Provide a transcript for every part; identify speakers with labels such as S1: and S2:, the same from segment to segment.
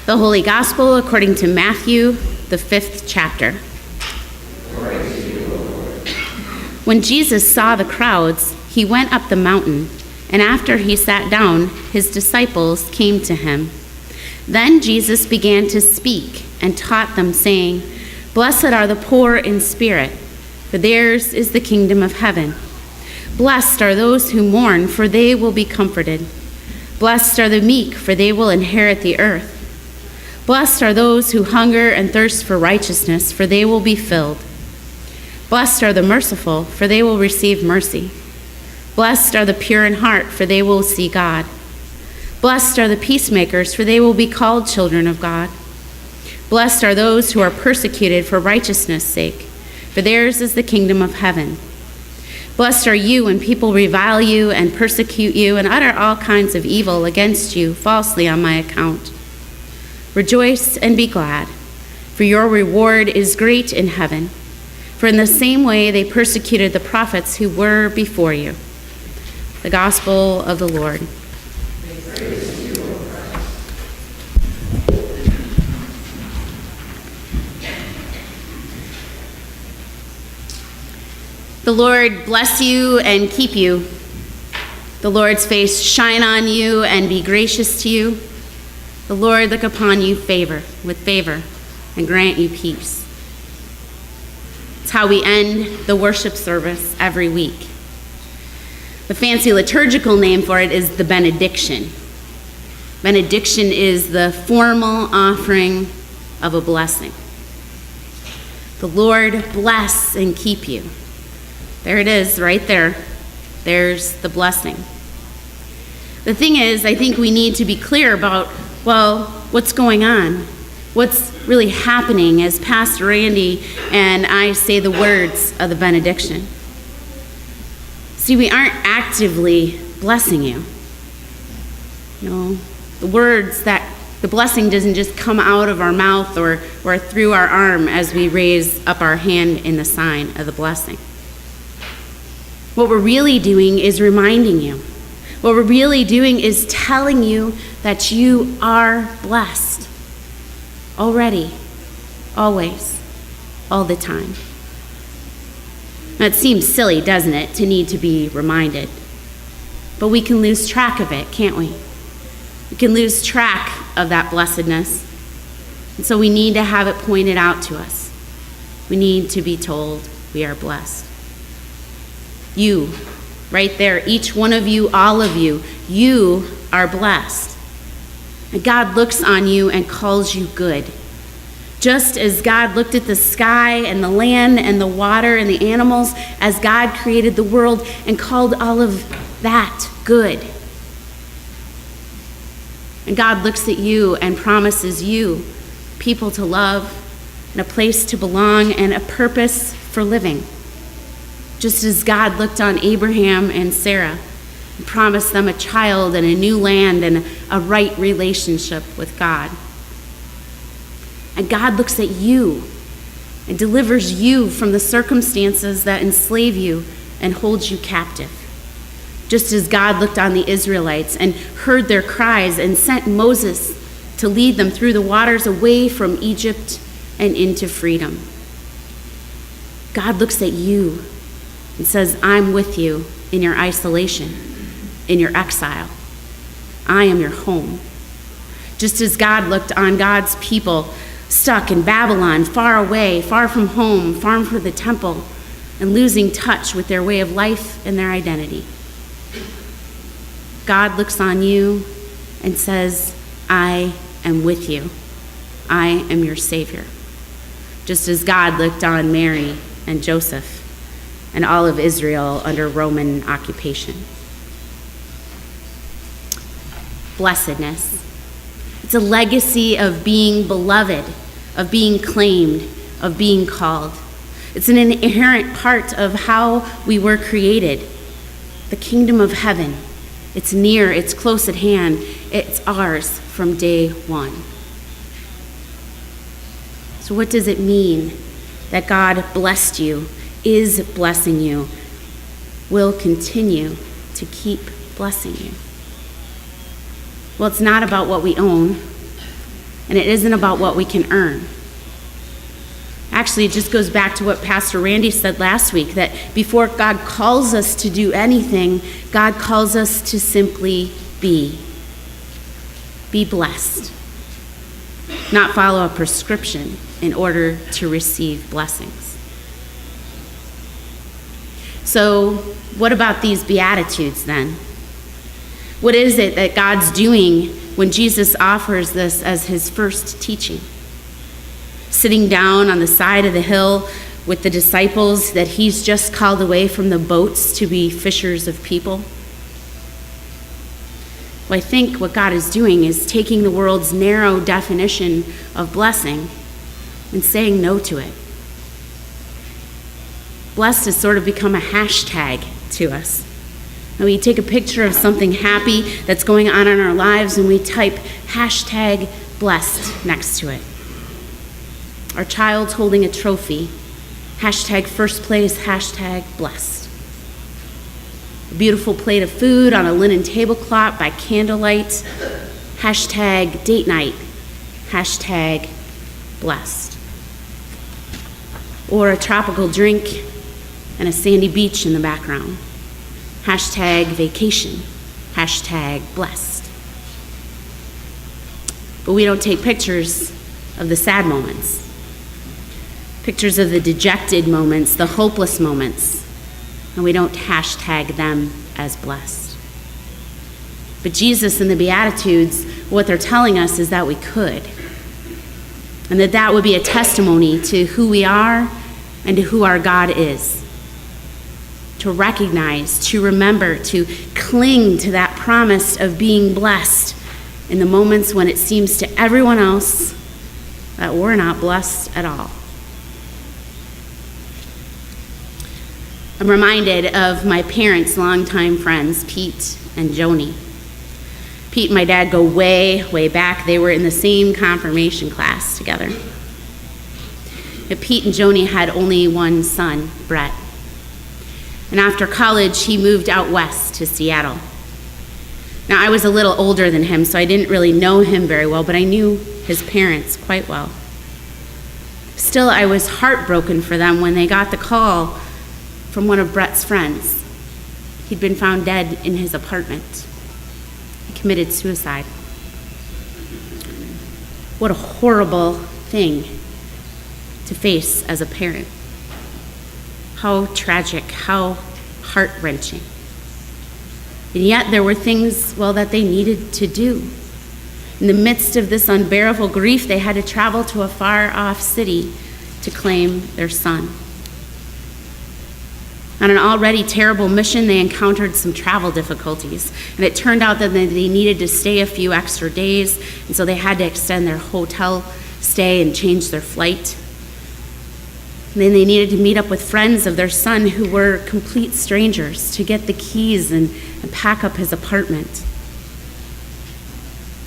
S1: The Holy Gospel according to Matthew, the 5th chapter. When Jesus saw the crowds, he went up the mountain, and after he sat down, his disciples came to him. Then Jesus began to speak and taught them, saying, "Blessed are the poor in spirit, for theirs is the kingdom of heaven. Blessed are those who mourn, for they will be comforted. Blessed are the meek, for they will inherit the earth. Blessed are those who hunger and thirst for righteousness, for they will be filled. Blessed are the merciful, for they will receive mercy. Blessed are the pure in heart, for they will see God. Blessed are the peacemakers, for they will be called children of God. Blessed are those who are persecuted for righteousness' sake, for theirs is the kingdom of heaven. Blessed are you when people revile you and persecute you and utter all kinds of evil against you falsely on my account. Rejoice and be glad, for your reward is great in heaven. For in the same way they persecuted the prophets who were before you." The Gospel of the Lord. The Lord bless you and keep you. The Lord's face shine on you and be gracious to you. The Lord look upon you with favor and grant you peace. It's how we end the worship service every week. The fancy liturgical name for it is the benediction. Benediction is the formal offering of a blessing. The Lord bless and keep you. There it is, right there. There's the blessing. The thing is, I think we need to be clear about, what's going on? What's really happening as Pastor Randy and I say the words of the benediction? See, we aren't actively blessing you. The words that the blessing doesn't just come out of our mouth or through our arm as we raise up our hand in the sign of the blessing. What we're really doing is reminding you. What we're really doing is telling you that you are blessed. Already, always, all the time. Now, it seems silly, doesn't it, to need to be reminded. But we can lose track of it, can't we? We can lose track of that blessedness. And so we need to have it pointed out to us. We need to be told we are blessed. You, right there, each one of you, all of you, you are blessed. And God looks on you and calls you good. Just as God looked at the sky and the land and the water and the animals, as God created the world and called all of that good. And God looks at you and promises you people to love and a place to belong and a purpose for living. Just as God looked on Abraham and Sarah and promised them a child and a new land and a right relationship with God. And God looks at you and delivers you from the circumstances that enslave you and hold you captive. Just as God looked on the Israelites and heard their cries and sent Moses to lead them through the waters away from Egypt and into freedom. God looks at you and says, "I'm with you in your isolation, in your exile. I am your home." Just as God looked on God's people stuck in Babylon, far away, far from home, far from the temple, and losing touch with their way of life and their identity. God looks on you and says, "I am with you. I am your Savior." Just as God looked on Mary and Joseph and all of Israel under Roman occupation. Blessedness. It's a legacy of being beloved, of being claimed, of being called. It's an inherent part of how we were created. The kingdom of heaven. It's near, it's close at hand. It's ours from day one. So what does it mean that God blessed you, is blessing you, will continue to keep blessing you? Well, it's not about what we own. and it isn't about what we can earn. Actually, it just goes back to what Pastor Randy said last week, that before God calls us to do anything, God calls us to simply be. Be blessed. Not follow a prescription in order to receive blessings. So, what about these Beatitudes then? What is it that God's doing when Jesus offers this as his first teaching? Sitting down on the side of the hill with the disciples that he's just called away from the boats to be fishers of people? Well, I think what God is doing is taking the world's narrow definition of blessing and saying no to it. Blessed has sort of become a hashtag to us. And we take a picture of something happy that's going on in our lives and we type hashtag blessed next to it. Our child's holding a trophy, hashtag first place, hashtag blessed. A beautiful plate of food on a linen tablecloth by candlelight, hashtag date night, hashtag blessed. Or a tropical drink and a sandy beach in the background, hashtag vacation, hashtag blessed. But we don't take pictures of the sad moments. Pictures of the dejected moments, the hopeless moments, and we don't hashtag them as blessed. But Jesus and the Beatitudes, what they're telling us is that we could, and that would be a testimony to who we are and to who our God is. To recognize, to remember, to cling to that promise of being blessed in the moments when it seems to everyone else that we're not blessed at all. I'm reminded of my parents' longtime friends, Pete and Joni. Pete and my dad go way, way back. They were in the same confirmation class together. But Pete and Joni had only one son, Brett. And after college, he moved out west to Seattle. Now, I was a little older than him, so I didn't really know him very well, but I knew his parents quite well. Still, I was heartbroken for them when they got the call from one of Brett's friends. He'd been found dead in his apartment. He committed suicide. What a horrible thing to face as a parent. How tragic, how heart-wrenching. And yet there were things, that they needed to do. In the midst of this unbearable grief, they had to travel to a far-off city to claim their son. On an already terrible mission, they encountered some travel difficulties, and it turned out that they needed to stay a few extra days, and so they had to extend their hotel stay and change their flight. And then they needed to meet up with friends of their son who were complete strangers to get the keys and pack up his apartment.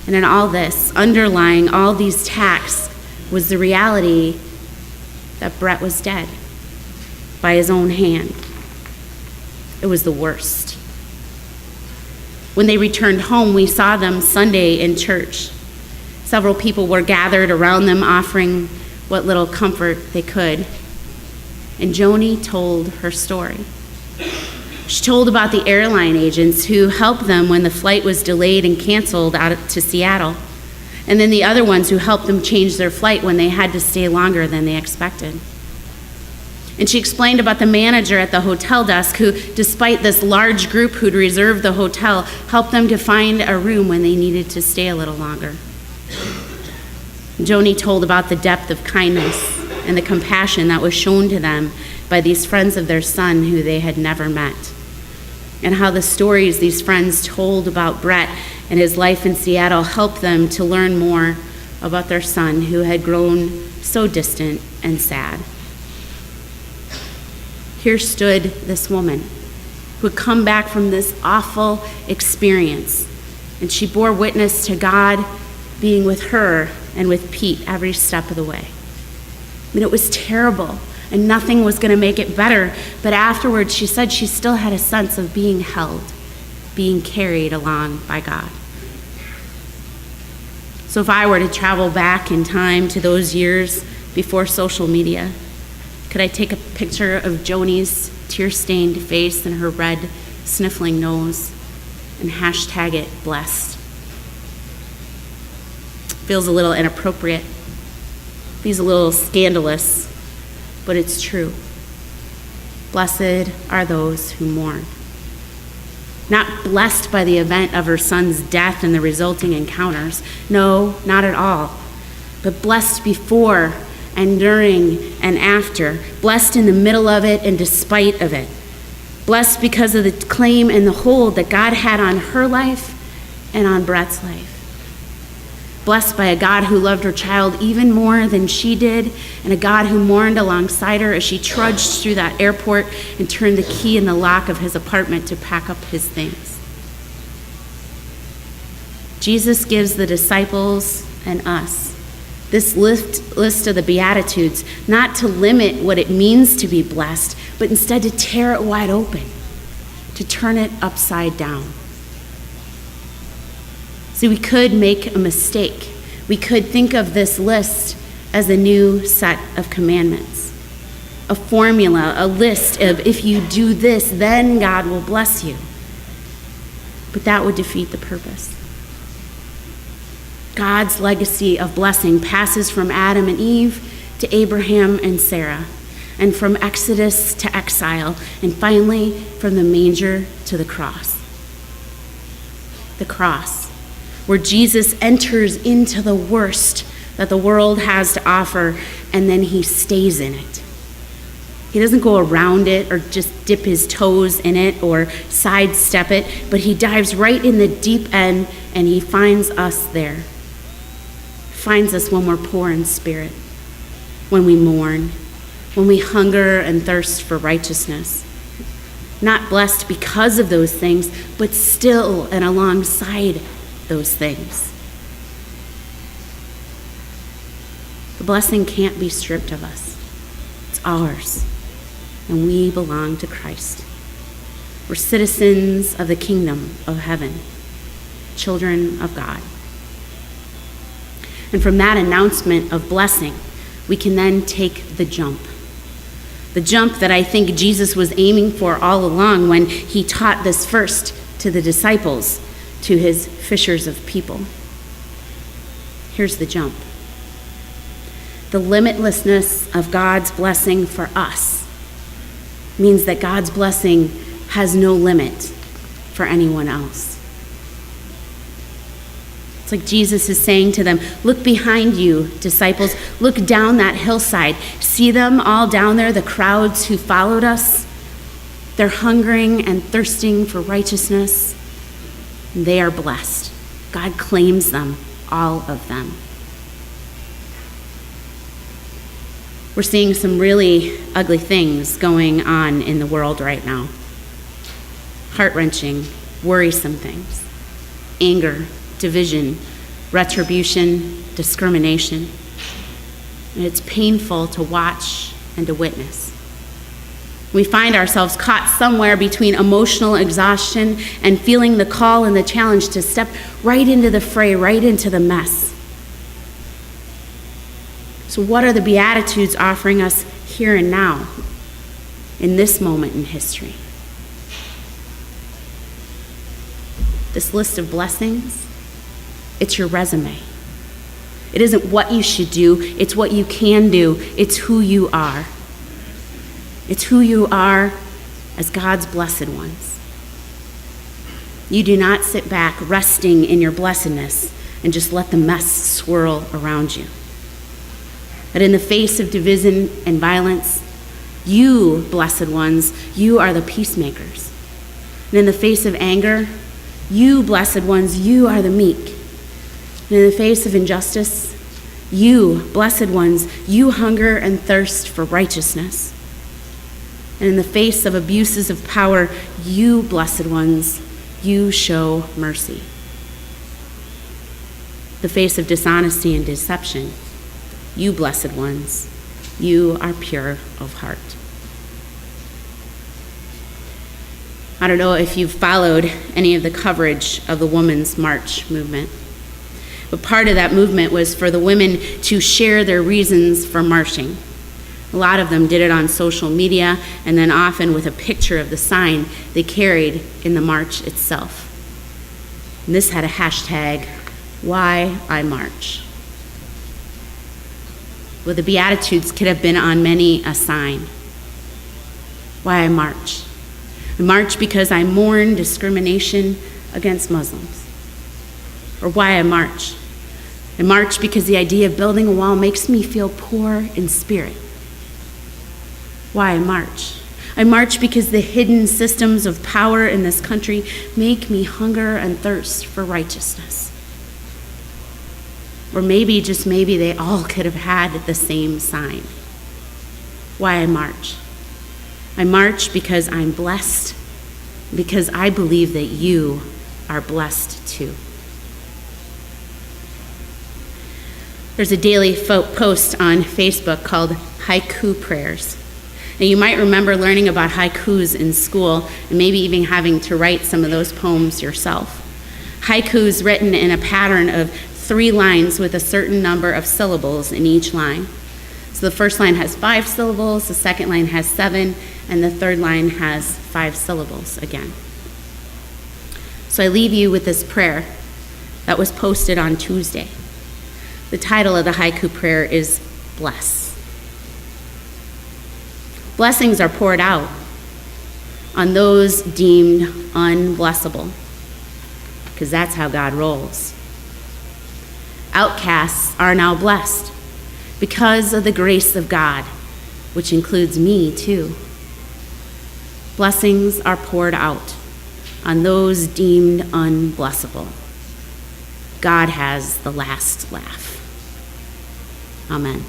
S1: And in all this, underlying all these tasks was the reality that Brett was dead by his own hand. It was the worst. When they returned home, we saw them Sunday in church. Several people were gathered around them, offering what little comfort they could. And Joni told her story. She told about the airline agents who helped them when the flight was delayed and canceled out to Seattle, and then the other ones who helped them change their flight when they had to stay longer than they expected. And she explained about the manager at the hotel desk who, despite this large group who'd reserved the hotel, helped them to find a room when they needed to stay a little longer. Joni told about the depth of kindness and the compassion that was shown to them by these friends of their son who they had never met, and how the stories these friends told about Brett and his life in Seattle helped them to learn more about their son who had grown so distant and sad. Here stood this woman who had come back from this awful experience, and she bore witness to God being with her and with Pete every step of the way. I mean, it was terrible, and nothing was going to make it better, but afterwards she said she still had a sense of being held, being carried along by God. So if I were to travel back in time to those years before social media, could I take a picture of Joni's tear-stained face and her red, sniffling nose and hashtag it blessed? Feels a little inappropriate, feels a little scandalous, but it's true. Blessed are those who mourn. Not blessed by the event of her son's death and the resulting encounters. No, not at all. But blessed before and during and after. Blessed in the middle of it and despite of it. Blessed because of the claim and the hold that God had on her life and on Brett's life. Blessed by a God who loved her child even more than she did, and a God who mourned alongside her as she trudged through that airport and turned the key in the lock of his apartment to pack up his things. Jesus gives the disciples and us this list of the Beatitudes, not to limit what it means to be blessed, but instead to tear it wide open, to turn it upside down. See, we could make a mistake. We could think of this list as a new set of commandments, a formula, a list of if you do this, then God will bless you. But that would defeat the purpose. God's legacy of blessing passes from Adam and Eve to Abraham and Sarah, and from Exodus to exile, and finally from the manger to the cross. The cross, where Jesus enters into the worst that the world has to offer, and then he stays in it. He doesn't go around it or just dip his toes in it or sidestep it, but he dives right in the deep end and he finds us there. Finds us when we're poor in spirit, when we mourn, when we hunger and thirst for righteousness. Not blessed because of those things, but still and alongside those things. The blessing can't be stripped of us. It's ours, and we belong to Christ. We're citizens of the kingdom of heaven, children of God. And from that announcement of blessing, we can then take the jump. The jump that I think Jesus was aiming for all along when he taught this first to the disciples, to his fishers of people. Here's the jump. The limitlessness of God's blessing for us means that God's blessing has no limit for anyone else. It's like Jesus is saying to them, look behind you, disciples. Look down that hillside. See them all down there, the crowds who followed us? They're hungering and thirsting for righteousness. They are blessed. God claims them, all of them. We're seeing some really ugly things going on in the world right now. Heart-wrenching, worrisome things. Anger, division, retribution, discrimination. And it's painful to watch and to witness. We find ourselves caught somewhere between emotional exhaustion and feeling the call and the challenge to step right into the fray, right into the mess. So what are the Beatitudes offering us here and now, in this moment in history? This list of blessings, it's your resume. It isn't what you should do, it's what you can do. It's who you are. It's who you are as God's blessed ones. You do not sit back resting in your blessedness and just let the mess swirl around you. But in the face of division and violence, you, blessed ones, you are the peacemakers. And in the face of anger, you, blessed ones, you are the meek. And in the face of injustice, you, blessed ones, you hunger and thirst for righteousness. And in the face of abuses of power, you, blessed ones, you show mercy. The face of dishonesty and deception, you, blessed ones, you are pure of heart. I don't know if you've followed any of the coverage of the Women's March movement, But part of that movement was for the women to share their reasons for marching. A lot of them did it on social media, and then often with a picture of the sign they carried in the march itself. And this had a hashtag, Why I March. Well, the Beatitudes could have been on many a sign. Why I march. I march because I mourn discrimination against Muslims. Or why I march. I march because the idea of building a wall makes me feel poor in spirit. Why I march. I march because the hidden systems of power in this country make me hunger and thirst for righteousness. Or maybe, just maybe, they all could have had the same sign. Why I march. I march because I'm blessed, because I believe that you are blessed too. There's a daily post on Facebook called Haiku Prayers. Now, you might remember learning about haikus in school and maybe even having to write some of those poems yourself. Haikus written in a pattern of 3 lines with a certain number of syllables in each line. So the first line has 5 syllables, the second line has 7, and the third line has 5 syllables again. So I leave you with this prayer that was posted on Tuesday. The title of the haiku prayer is Bless. Blessings are poured out on those deemed unblessable, because that's how God rolls. Outcasts are now blessed because of the grace of God, which includes me too. Blessings are poured out on those deemed unblessable. God has the last laugh. Amen.